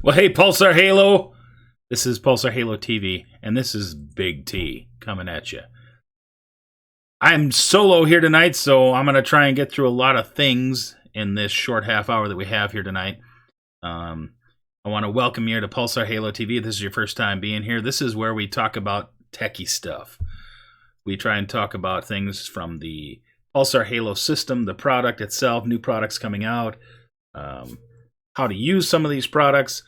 Well, hey, Pulsar Halo. This is Pulsar Halo TV, and this is Big T coming at you. I'm solo here tonight, so I'm going to try and get through a lot of things in this short half hour that we have here tonight. I want to welcome you to Pulsar Halo TV. If this is your first time being here, this is where we talk about techie stuff. We try and talk about things from the Pulsar Halo system, the product itself, new products coming out, how to use some of these products,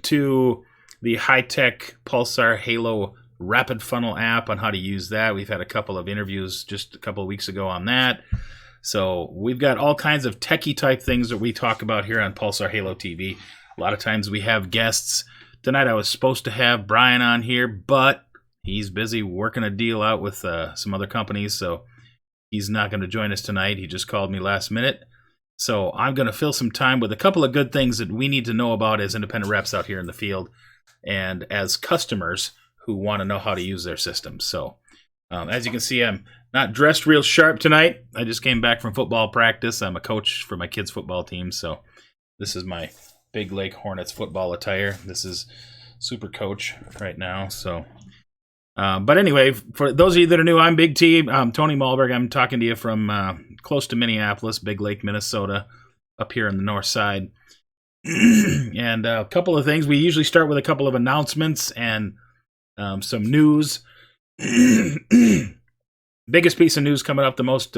to the high-tech Pulsar Halo Rapid Funnel app on how to use that. We've had a couple of interviews just a couple of weeks ago on that. So we've got all kinds of techie-type things that we talk about here on Pulsar Halo TV. A lot of times we have guests. Tonight I was supposed to have Brian on here, but he's busy working a deal out with some other companies, so he's not going to join us tonight. He just called me last minute. So I'm going to fill some time with a couple of good things that we need to know about as independent reps out here in the field and as customers who want to know how to use their systems. So as you can see, I'm not dressed real sharp tonight. I just came back from football practice. I'm a coach for my kids' football team, so this is my Big Lake Hornets football attire. This is Super Coach right now. So, but anyway, for those of you that are new, I'm Big T. I'm Tony Malberg. I'm talking to you from close to Minneapolis, Big Lake, Minnesota, up here on the north side. And a couple of things. We usually start with a couple of announcements and some news. Biggest piece of news coming up, the most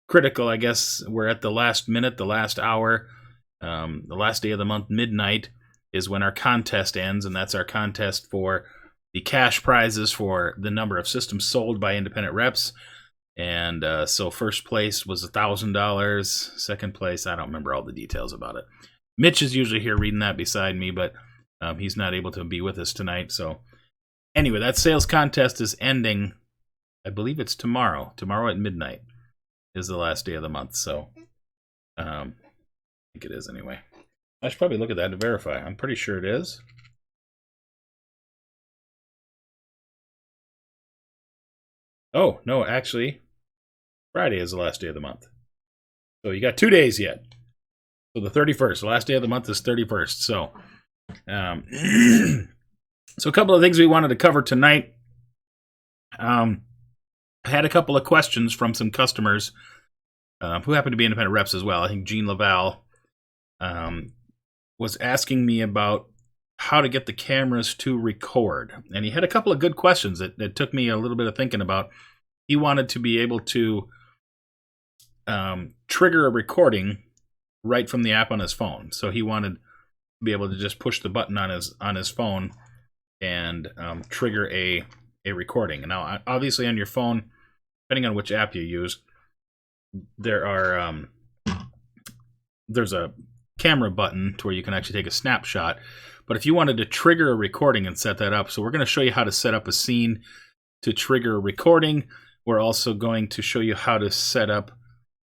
critical, I guess. We're at the last minute, the last hour, the last day of the month, midnight, is when our contest ends, and that's our contest for the cash prizes for the number of systems sold by independent reps. And so first place was $1,000. Second place, I don't remember all the details about it. Mitch is usually here reading that beside me, but he's not able to be with us tonight. So anyway, that sales contest is ending. I believe it's tomorrow. Tomorrow at midnight is the last day of the month. So I think it is anyway. I should probably look at that to verify. I'm pretty sure it is. Oh, no, actually, Friday is the last day of the month. So you got 2 days yet. So the 31st, the last day of the month is 31st. So, so a couple of things we wanted to cover tonight. I had a couple of questions from some customers who happen to be independent reps as well. I think Gene Laval was asking me about how to get the cameras to record. And he had a couple of good questions that took me a little bit of thinking about. He wanted to be able to trigger a recording right from the app on his phone. So he wanted to be able to just push the button on his phone and trigger a recording. Now, obviously on your phone, depending on which app you use, there's a camera button to where you can actually take a snapshot. But if you wanted to trigger a recording and set that up, so we're going to show you how to set up a scene to trigger a recording. We're also going to show you how to set up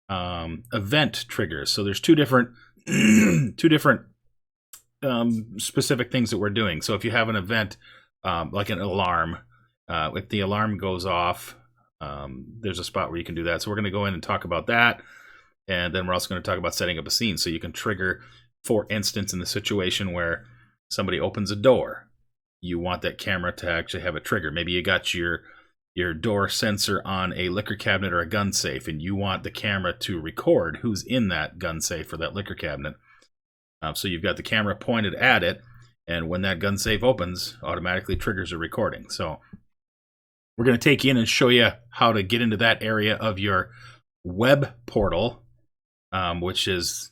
event triggers. So there's two different specific things that we're doing. So if you have an event like an alarm, if the alarm goes off, there's a spot where you can do that. So we're going to go in and talk about that. And then we're also going to talk about setting up a scene. So you can trigger, for instance, in the situation where somebody opens a door, you want that camera to actually have a trigger. Maybe you got your door sensor on a liquor cabinet or a gun safe, and you want the camera to record who's in that gun safe or that liquor cabinet. So you've got the camera pointed at it, and when that gun safe opens, automatically triggers a recording. So we're going to take you in and show you how to get into that area of your web portal, which is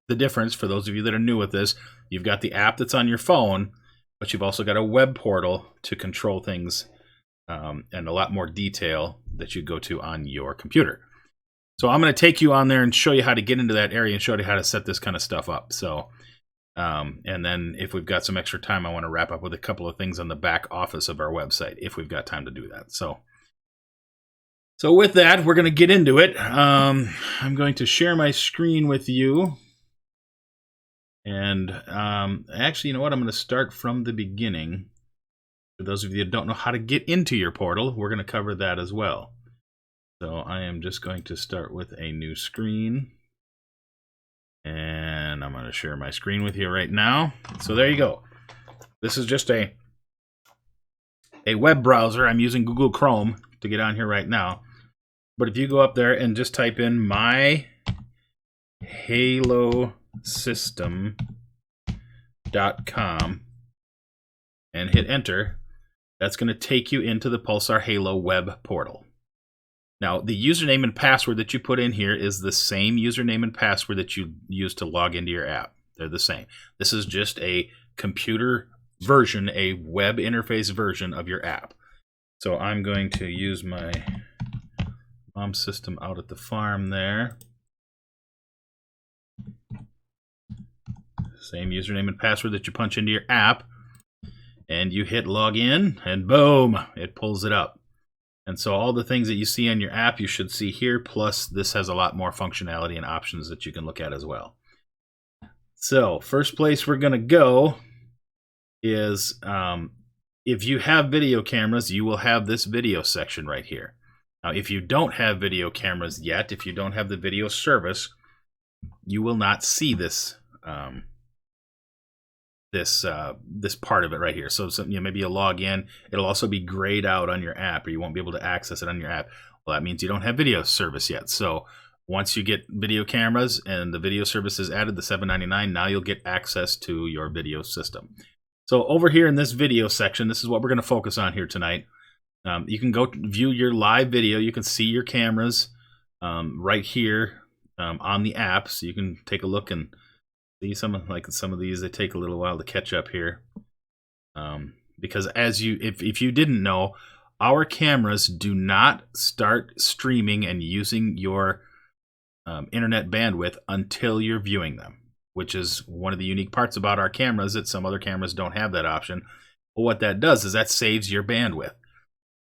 the difference for those of you that are new with this. You've got the app that's on your phone, but you've also got a web portal to control things and a lot more detail that you go to on your computer. So I'm going to take you on there and show you how to get into that area and show you how to set this kind of stuff up. So, and then if we've got some extra time, I want to wrap up with a couple of things on the back office of our website, if we've got time to do that. So with that, we're going to get into it. I'm going to share my screen with you. And actually, you know what? I'm going to start from the beginning. For those of you that don't know how to get into your portal, we're going to cover that as well. So I am just going to start with a new screen. And I'm going to share my screen with you right now. So there you go. This is just a web browser. I'm using Google Chrome to get on here right now. But if you go up there and just type in myhalosystem.com and hit enter, that's going to take you into the Pulsar Halo web portal. Now, the username and password that you put in here is the same username and password that you use to log into your app. They're the same. This is just a computer version, a web interface version of your app. So I'm going to use my mom's system out at the farm there. Same username and password that you punch into your app. And you hit login, and boom, it pulls it up. And so all the things that you see on your app, you should see here, plus this has a lot more functionality and options that you can look at as well. So first place we're going to go is if you have video cameras, you will have this video section right here. Now, if you don't have video cameras yet, if you don't have the video service, you will not see this this part of it right here. So maybe you log in, it'll also be grayed out on your app, or you won't be able to access it on your app. Well, that means you don't have video service yet. So once you get video cameras and the video service is added, the $7.99, now you'll get access to your video system. So over here in this video section, this is what we're going to focus on here tonight. You can go view your live video. You can see your cameras right here on the app. So you can take a look and see some of these. They take a little while to catch up here, because if you didn't know, our cameras do not start streaming and using your internet bandwidth until you're viewing them, which is one of the unique parts about our cameras, that some other cameras don't have that option. But what that does is that saves your bandwidth.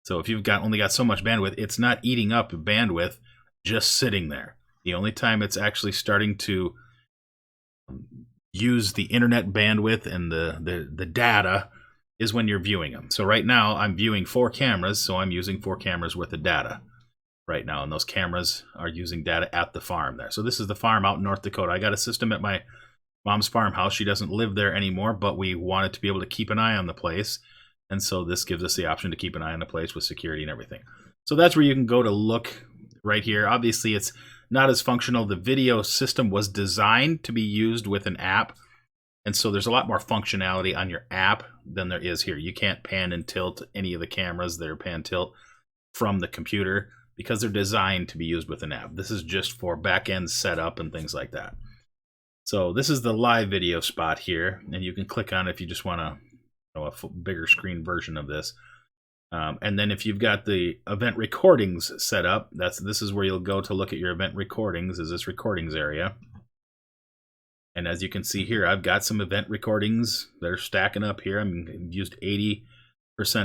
So if you've only got so much bandwidth, it's not eating up bandwidth just sitting there. The only time it's actually starting to use the internet bandwidth and the data is when you're viewing them. So right now I'm viewing 4 cameras, so I'm using 4 cameras worth of data right now, and those cameras are using data at the farm there. So this is the farm out in North Dakota. I got a system at my mom's farmhouse. She doesn't live there anymore, but we wanted to be able to keep an eye on the place, and so this gives us the option to keep an eye on the place with security and everything. So that's where you can go to look right here. Obviously it's not as functional. The video system was designed to be used with an app, and so there's a lot more functionality on your app than there is here. You can't pan and tilt any of the cameras that are pan tilt from the computer because they're designed to be used with an app. This is just for back-end setup and things like that. So this is the live video spot here, and you can click on it if you just want a bigger screen version of this. And then if you've got the event recordings set up, this is where you'll go to look at your event recordings, is this recordings area. And as you can see here, I've got some event recordings that are stacking up here. I've used 80%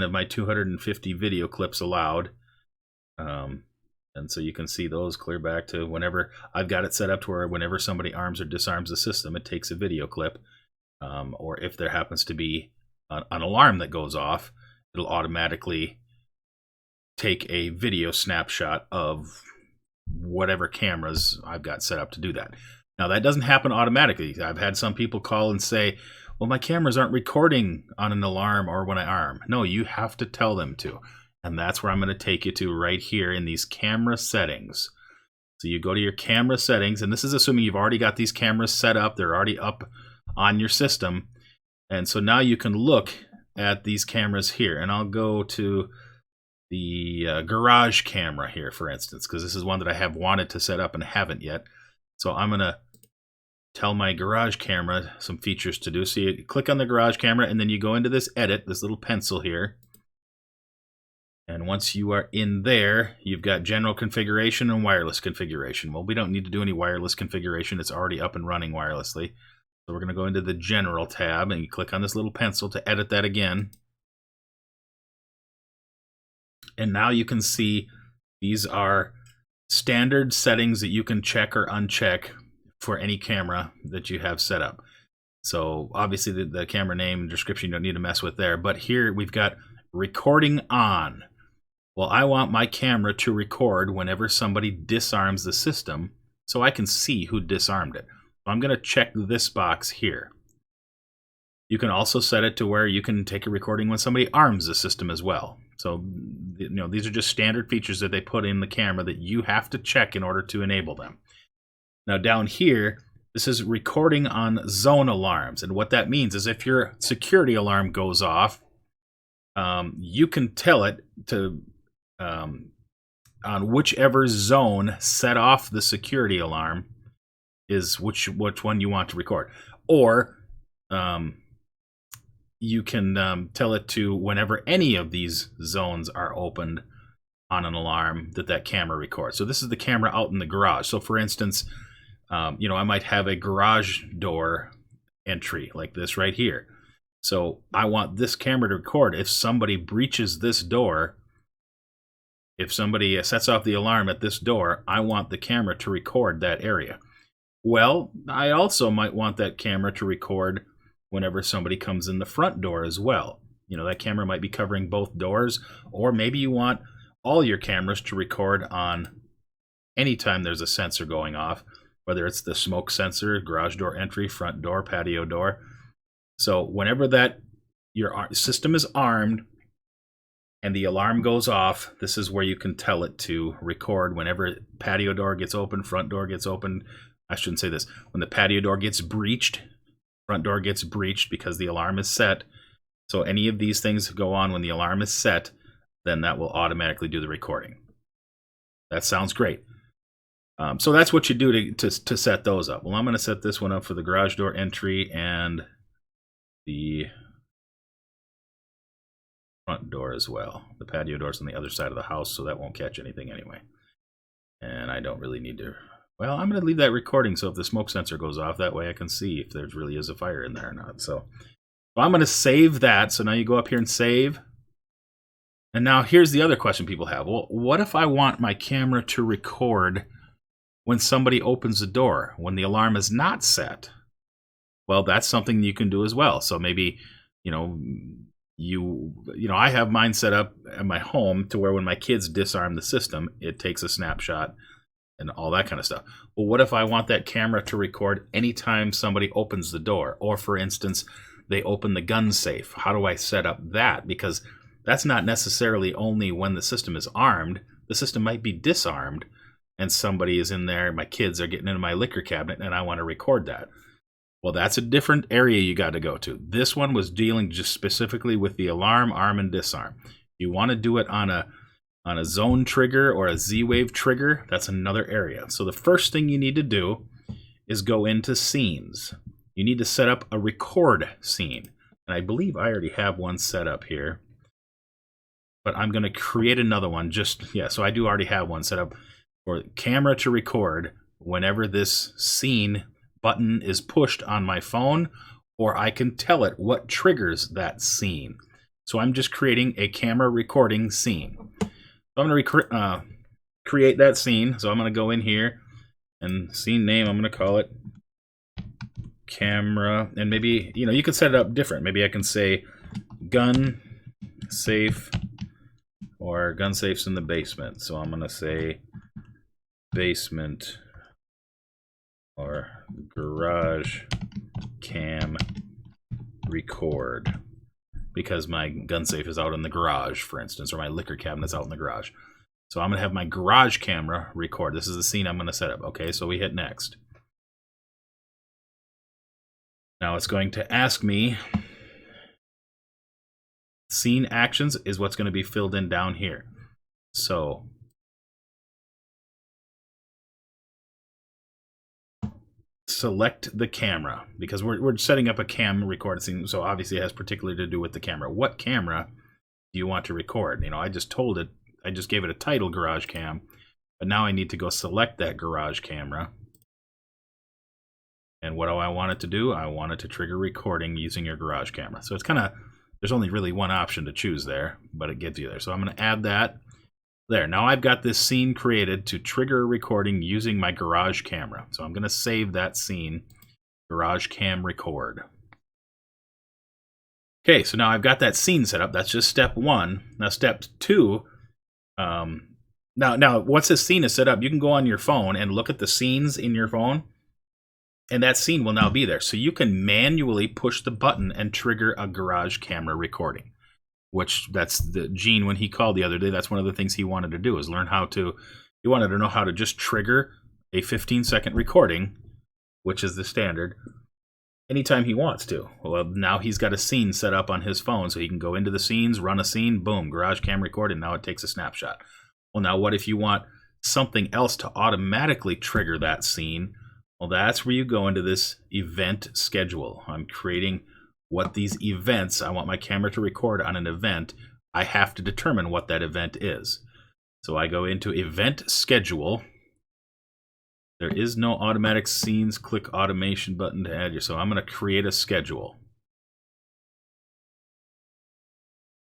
of my 250 video clips allowed. And so you can see those clear back to whenever I've got it set up to where whenever somebody arms or disarms the system, it takes a video clip. Or if there happens to be an alarm that goes off, it'll automatically take a video snapshot of whatever cameras I've got set up to do that. Now, that doesn't happen automatically. I've had some people call and say, well, my cameras aren't recording on an alarm or when I arm. No, you have to tell them to. And that's where I'm going to take you to right here in these camera settings. So you go to your camera settings, and this is assuming you've already got these cameras set up. They're already up on your system. And so now you can look at these cameras here. And I'll go to the garage camera here, for instance, because this is one that I have wanted to set up and haven't yet. So I'm going to tell my garage camera some features to do. So you click on the garage camera, and then you go into this edit, this little pencil here. And once you are in there, you've got general configuration and wireless configuration. Well, we don't need to do any wireless configuration. It's already up and running wirelessly. So we're going to go into the general tab, and you click on this little pencil to edit that again. And now you can see these are standard settings that you can check or uncheck for any camera that you have set up. So obviously the camera name and description you don't need to mess with there. But here we've got recording on. Well, I want my camera to record whenever somebody disarms the system so I can see who disarmed it. I'm going to check this box here. You can also set it to where you can take a recording when somebody arms the system as well. So, these are just standard features that they put in the camera that you have to check in order to enable them. Now down here, this is recording on zone alarms. And what that means is if your security alarm goes off, you can tell it to, on whichever zone set off the security alarm is which one you want to record. Or you can tell it to whenever any of these zones are opened on an alarm that camera records. So this is the camera out in the garage. So for instance, I might have a garage door entry like this right here. So I want this camera to record. If somebody breaches this door, if somebody sets off the alarm at this door, I want the camera to record that area. Well, I also might want that camera to record whenever somebody comes in the front door as well. That camera might be covering both doors, or maybe you want all your cameras to record on anytime there's a sensor going off, whether it's the smoke sensor, garage door entry, front door, patio door. So whenever your system is armed and the alarm goes off, this is where you can tell it to record whenever patio door gets open, front door gets open. I shouldn't say this. When the patio door gets breached, front door gets breached because the alarm is set. So any of these things go on when the alarm is set, then that will automatically do the recording. That sounds great. So that's what you do to set those up. Well, I'm going to set this one up for the garage door entry and the front door as well. The patio door's on the other side of the house, so that won't catch anything anyway. And I don't really need to... Well, I'm going to leave that recording so if the smoke sensor goes off, that way I can see if there really is a fire in there or not. So I'm going to save that. So now you go up here and save. And now here's the other question people have. Well, what if I want my camera to record when somebody opens the door, when the alarm is not set? Well, that's something you can do as well. So maybe, I have mine set up at my home to where when my kids disarm the system, it takes a snapshot and all that kind of stuff. Well, what if I want that camera to record anytime somebody opens the door? Or for instance, they open the gun safe. How do I set up that? Because that's not necessarily only when the system is armed. The system might be disarmed and somebody is in there, my kids are getting into my liquor cabinet and I want to record that. Well, that's a different area you got to go to. This one was dealing just specifically with the alarm, arm, and disarm. You want to do it on a zone trigger or a Z-Wave trigger, that's another area. So the first thing you need to do is go into scenes. You need to set up a record scene. And I believe I already have one set up here. But I'm going to create another one. So I do already have one set up for camera to record whenever this scene button is pushed on my phone, or I can tell it what triggers that scene. So I'm just creating a camera recording scene. So I'm going to create that scene. So I'm going to go in here and scene name, I'm going to call it camera. And maybe, you can set it up different. Maybe I can say gun safe or gun safes in the basement. So I'm going to say basement or garage cam record, because my gun safe is out in the garage, for instance, or my liquor cabinet's out in the garage. So I'm going to have my garage camera record. This is the scene I'm going to set up. Okay, so we hit next. Now it's going to ask me, scene actions is what's going to be filled in down here. So select the camera, because we're setting up a cam record scene, so obviously it has particularly to do with the camera. What camera do you want to record? I just told it, I just gave it a title, garage cam, but now I need to go select that garage camera. And what do I want it to do? I want it to trigger recording using your garage camera. So it's kind of, there's only really one option to choose there, but it gets you there. So I'm going to add that there. Now I've got this scene created to trigger recording using my garage camera. So I'm going to save that scene, garage cam record. Okay, so now I've got that scene set up. That's just step one. Now step two, now once this scene is set up, you can go on your phone and look at the scenes in your phone. And that scene will now be there. So you can manually push the button and trigger a garage camera recording, which that's the Gene, when he called the other day, that's one of the things he wanted to do, is learn how to, he wanted to know how to just trigger a 15-second recording, which is the standard, anytime he wants to. Well, now he's got a scene set up on his phone, so he can go into the scenes, run a scene, boom, garage cam record, and now it takes a snapshot. Well, now what if you want something else to automatically trigger that scene? Well, that's where you go into this event schedule. I'm creating what these events, I want my camera to record on an event. I have to determine what that event is. So I go into event schedule. There is no automatic scenes, click automation button to add your, so I'm going to create a schedule.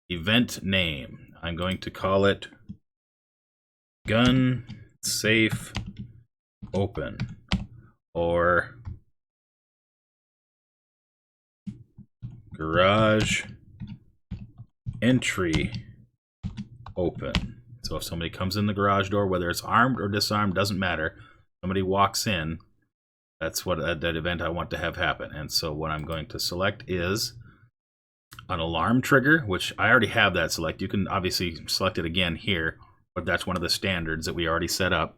Event name, I'm going to call it Gun Safe Open, or Garage Entry Open. So if somebody comes in the garage door, whether it's armed or disarmed, doesn't matter. Somebody walks in, that's what that event I want to have happen. And so what I'm going to select is an alarm trigger, which I already have that select. You can obviously select it again here, but that's one of the standards that we already set up.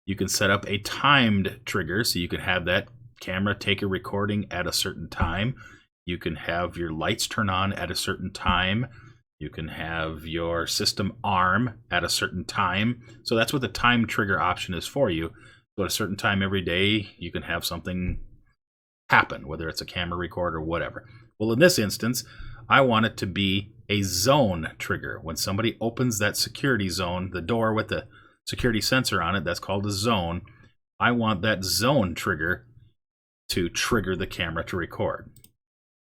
You can set up a timed trigger, so you can have that camera take a recording at a certain time. You can have your lights turn on at a certain time. You can have your system arm at a certain time. So that's what the time trigger option is for you. So at a certain time every day, you can have something happen, whether it's a camera record or whatever. Well, in this instance, I want it to be a zone trigger. When somebody opens that security zone, the door with the security sensor on it, that's called a zone. I want that zone trigger to trigger the camera to record.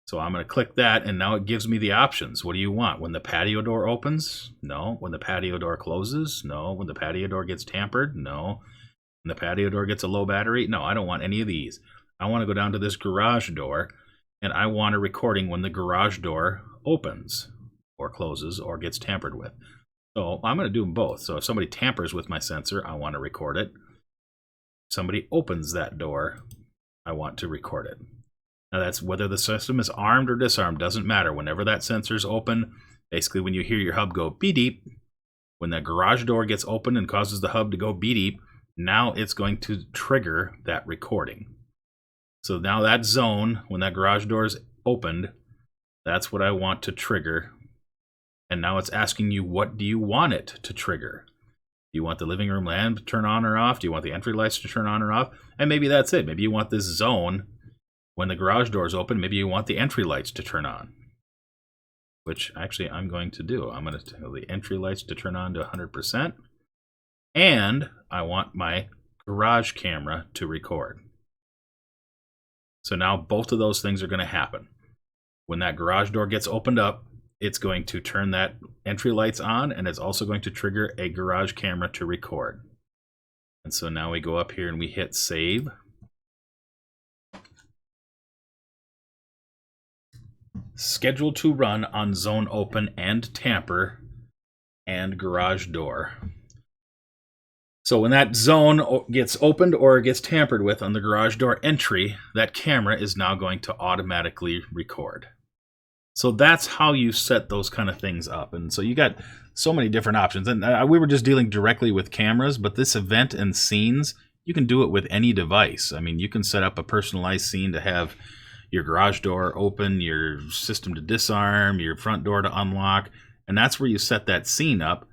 So I'm going to click that, and now it gives me the options. What do you want? When the patio door opens? No. When the patio door closes? No. When the patio door gets tampered? No. When the patio door gets a low battery? No, I don't want any of these. I want to go down to this garage door, and I want a recording when the garage door opens or closes or gets tampered with. So I'm going to do them both. So if somebody tampers with my sensor, I want to record it. If somebody opens that door, I want to record it. Now that's whether the system is armed or disarmed, doesn't matter. Whenever that sensor is open, basically when you hear your hub go beep, when that garage door gets open and causes the hub to go beep, now it's going to trigger that recording. So now that zone, when that garage door is opened, that's what I want to trigger. And now it's asking you, what do you want it to trigger? Do you want the living room lamp to turn on or off? Do you want the entry lights to turn on or off? And maybe that's it. Maybe you want this zone, when the garage door is open, maybe you want the entry lights to turn on. Which actually I'm going to do. I'm going to tell the entry lights to turn on to 100%. And I want my garage camera to record. So now both of those things are going to happen. When that garage door gets opened up, it's going to turn that entry lights on, and it's also going to trigger a garage camera to record. And so now we go up here and we hit save. Scheduled to run on zone open and tamper and garage door. So when that zone gets opened or gets tampered with on the garage door entry, that camera is now going to automatically record. So that's how you set those kind of things up. And so you got so many different options. And we were just dealing directly with cameras, but this event and scenes, you can do it with any device. I mean, you can set up a personalized scene to have your garage door open, your system to disarm, your front door to unlock. And that's where you set that scene up.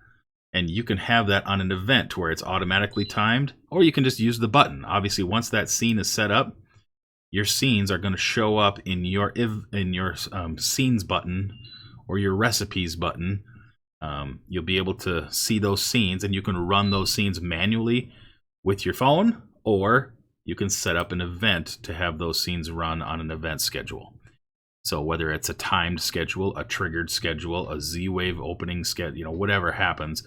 And you can have that on an event where it's automatically timed, or you can just use the button. Obviously, once that scene is set up, your scenes are going to show up in your scenes button or your recipes button. You'll be able to see those scenes, and you can run those scenes manually with your phone, or you can set up an event to have those scenes run on an event schedule. So whether it's a timed schedule, a triggered schedule, a Z-Wave opening schedule, whatever happens,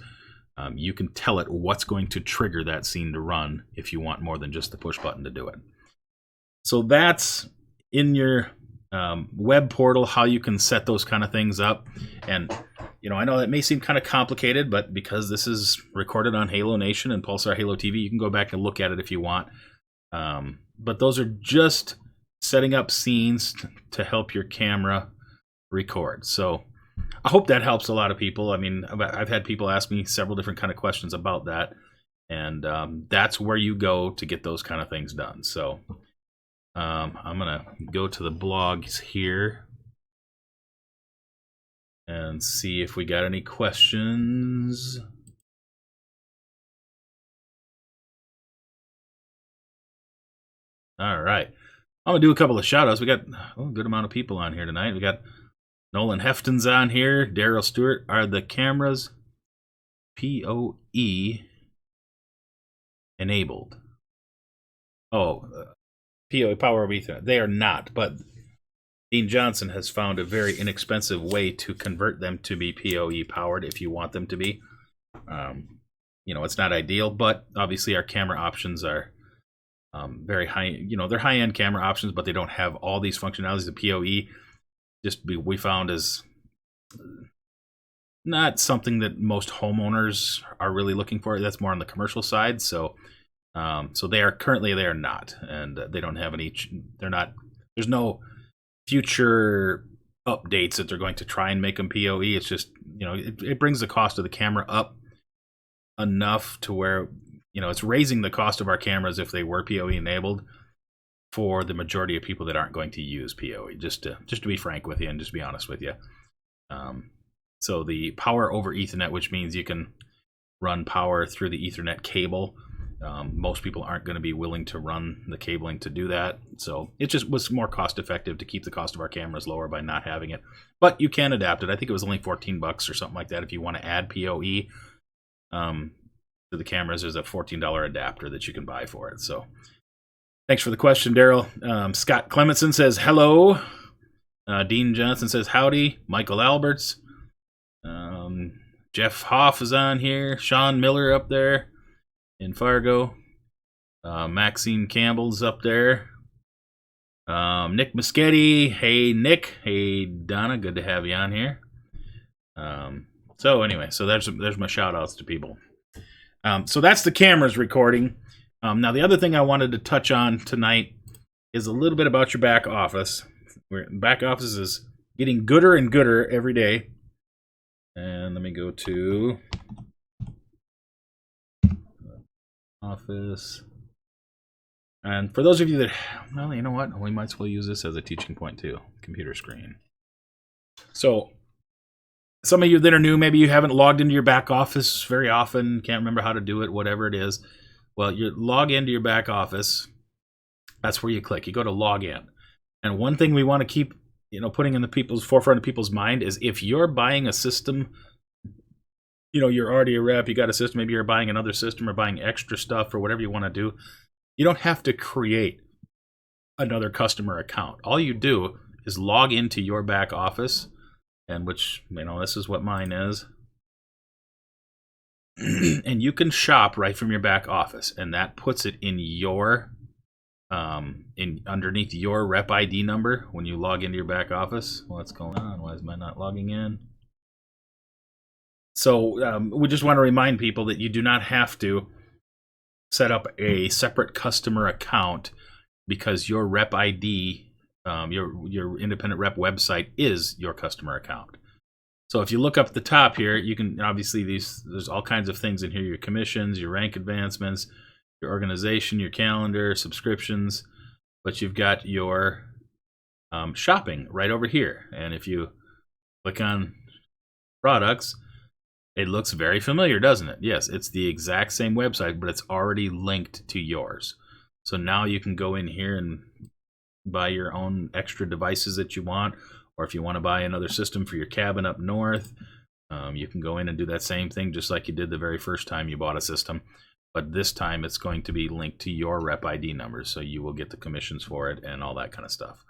you can tell it what's going to trigger that scene to run if you want more than just the push button to do it. So that's in your web portal, how you can set those kind of things up. And, I know that may seem kind of complicated, but because this is recorded on Halo Nation and Pulsar Halo TV, you can go back and look at it if you want. but those are just setting up scenes to help your camera record. So I hope that helps a lot of people. I mean, I've had people ask me several different kind of questions about that, and that's where you go to get those kind of things done. So I'm gonna go to the blogs here and see if we got any questions. All right. I'm going to do a couple of shout outs. We got a good amount of people on here tonight. We got Nolan Hefton's on here. Daryl Stewart. Are the cameras PoE enabled? Oh, PoE, power over Ethernet. They are not, but Dean Johnson has found a very inexpensive way to convert them to be PoE powered if you want them to be. It's not ideal, but obviously our camera options are very high. They're high-end camera options, but they don't have all these functionalities. The PoE we found is not something that most homeowners are really looking for. That's more on the commercial side. So they are not, and they don't have any. They're not. There's no future updates that they're going to try and make them PoE. It's just it brings the cost of the camera up enough to where it's raising the cost of our cameras if they were PoE enabled for the majority of people that aren't going to use PoE. Just to be frank with you and just be honest with you. So the power over Ethernet, which means you can run power through the Ethernet cable. Most people aren't going to be willing to run the cabling to do that. So it just was more cost effective to keep the cost of our cameras lower by not having it. But you can adapt it. I think it was only $14 or something like that if you want to add PoE. To the cameras, there's a $14 adapter that you can buy for it. So thanks for the question, Daryl. Scott Clementson says hello. Dean Johnson says howdy. Michael Alberts. Jeff Hoff is on here. Sean Miller up there in Fargo. Maxine Campbell's up there. Nick Muschetti. Hey, Nick. Hey, Donna. Good to have you on here. So anyway, so there's my shout outs to people. So that's the cameras recording. Now, the other thing I wanted to touch on tonight is a little bit about your back office. Back office is getting gooder and gooder every day. And let me go to office. And for those of you that, well, you know what? We might as well use this as a teaching point too. Computer screen. So some of you that are new, maybe you haven't logged into your back office very often, can't remember how to do it, whatever it is. Well, you log into your back office. That's where you click. You go to log in. And one thing we want to keep, putting in the forefront of people's mind is if you're buying a system, you're already a rep, you got a system, maybe you're buying another system or buying extra stuff or whatever you want to do, you don't have to create another customer account. All you do is log into your back office. And which, this is what mine is. And you can shop right from your back office. And that puts it in your, underneath your rep ID number when you log into your back office. What's going on? Why is mine not logging in? So we just want to remind people that you do not have to set up a separate customer account because your rep ID your independent rep website is your customer account. So if you look up at the top here, you can obviously there's all kinds of things in here: your commissions, your rank advancements, your organization, your calendar, subscriptions. But you've got your shopping right over here. And if you click on products, it looks very familiar, doesn't it? Yes, it's the exact same website, but it's already linked to yours. So now you can go in here and buy your own extra devices that you want, or if you want to buy another system for your cabin up north, you can go in and do that same thing just like you did the very first time you bought a system, but this time it's going to be linked to your rep ID numbers, so you will get the commissions for it and all that kind of stuff.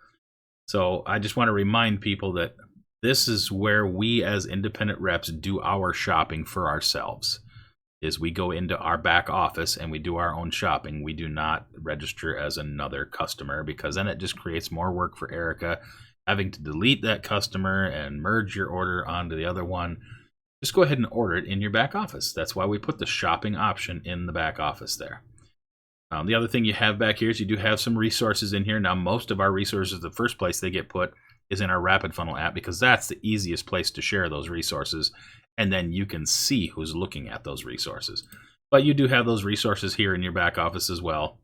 So I just want to remind people that this is where we as independent reps do our shopping for ourselves. Is we go into our back office and we do our own shopping. We do not register as another customer, because then it just creates more work for Erica, having to delete that customer and merge your order onto the other one. Just go ahead and order it in your back office. That's why we put the shopping option in the back office there. The other thing you have back here is you do have some resources in here. Now, most of our resources, the first place they get put is in our Rapid Funnel app, because that's the easiest place to share those resources, and then you can see who's looking at those resources. But you do have those resources here in your back office as well.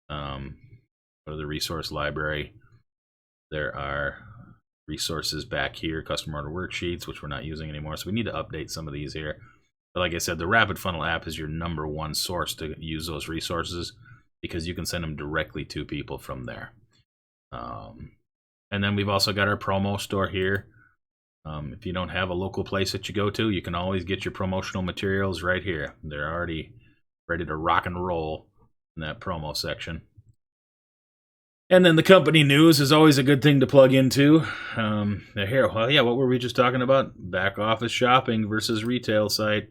Go to the resource library. There are resources back here, customer order worksheets, which we're not using anymore, so we need to update some of these here. But like I said, the Rapid Funnel app is your #1 source to use those resources, because you can send them directly to people from there. And then we've also got our promo store here. If you don't have a local place that you go to, you can always get your promotional materials right here. They're already ready to rock and roll in that promo section. And then the company news is always a good thing to plug into. Here, well, yeah, what were we just talking about? Back office shopping versus retail site.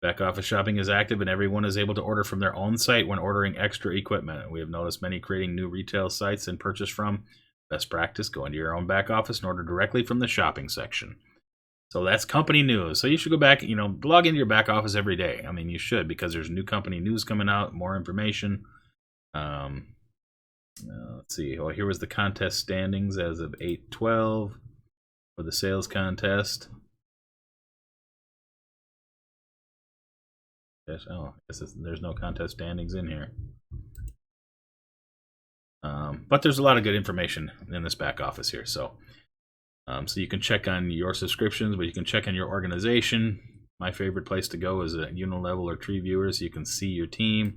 Back office shopping is active, and everyone is able to order from their own site when ordering extra equipment. We have noticed many creating new retail sites and purchase from. Best practice, go into your own back office and order directly from the shopping section. So that's company news. So you should go back, log into your back office every day. I mean, you should, because there's new company news coming out, more information. Let's see. Well, here was the contest standings as of 8/12 for the sales contest. Yes, I guess there's no contest standings in here. But there's a lot of good information in this back office here. So you can check on your subscriptions, but you can check on your organization. My favorite place to go is a Unilevel or Tree Viewer, so you can see your team.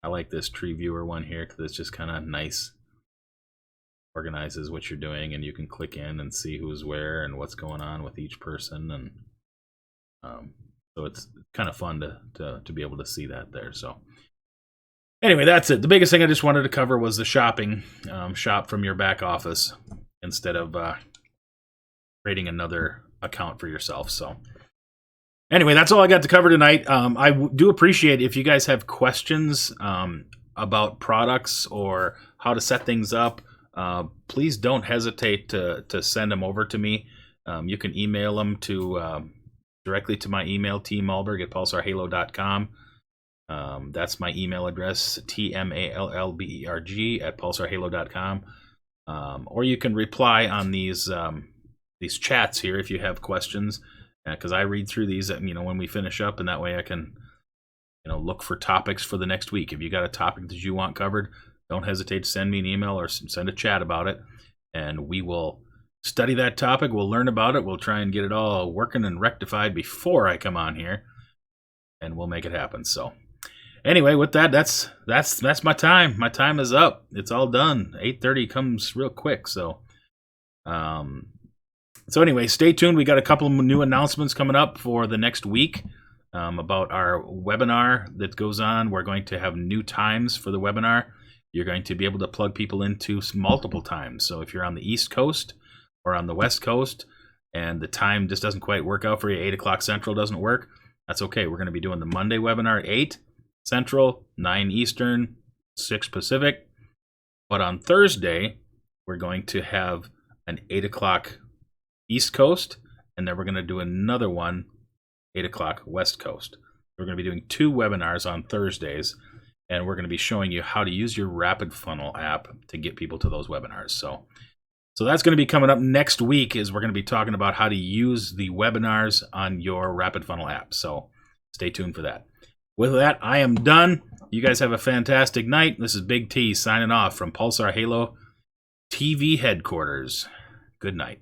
I like this Tree Viewer one here because it's just kind of nice. Organizes what you're doing, and you can click in and see who's where and what's going on with each person. And so it's kind of fun to be able to see that there. So anyway, that's it. The biggest thing I just wanted to cover was the shopping. Shop from your back office instead of creating another account for yourself. So anyway, that's all I got to cover tonight. I do appreciate if you guys have questions about products or how to set things up. Please don't hesitate to send them over to me. You can email them to directly to my email, tmallberg@pulsarhalo.com. That's my email address, tmallberg@pulsarhalo.com. Or you can reply on these chats here if you have questions, because I read through these, when we finish up, and that way I can, look for topics for the next week. If you got a topic that you want covered, don't hesitate to send me an email or send a chat about it, and we will study that topic. We'll learn about it. We'll try and get it all working and rectified before I come on here, and we'll make it happen. So anyway, with that, that's my time. My time is up. It's all done. 8:30 comes real quick. So anyway, stay tuned. We got a couple of new announcements coming up for the next week about our webinar that goes on. We're going to have new times for the webinar. You're going to be able to plug people into multiple times. So if you're on the East Coast or on the West Coast and the time just doesn't quite work out for you, 8 o'clock Central doesn't work, that's okay. We're going to be doing the Monday webinar at 8 Central, 9 Eastern, 6 Pacific. But on Thursday, we're going to have an 8 o'clock East Coast, and then we're going to do another one, 8 o'clock West Coast. We're going to be doing 2 webinars on Thursdays, and we're going to be showing you how to use your Rapid Funnel app to get people to those webinars. So that's going to be coming up next week, is we're going to be talking about how to use the webinars on your Rapid Funnel app. So stay tuned for that. With that, I am done. You guys have a fantastic night. This is Big T signing off from Pulsar Halo TV headquarters. Good night.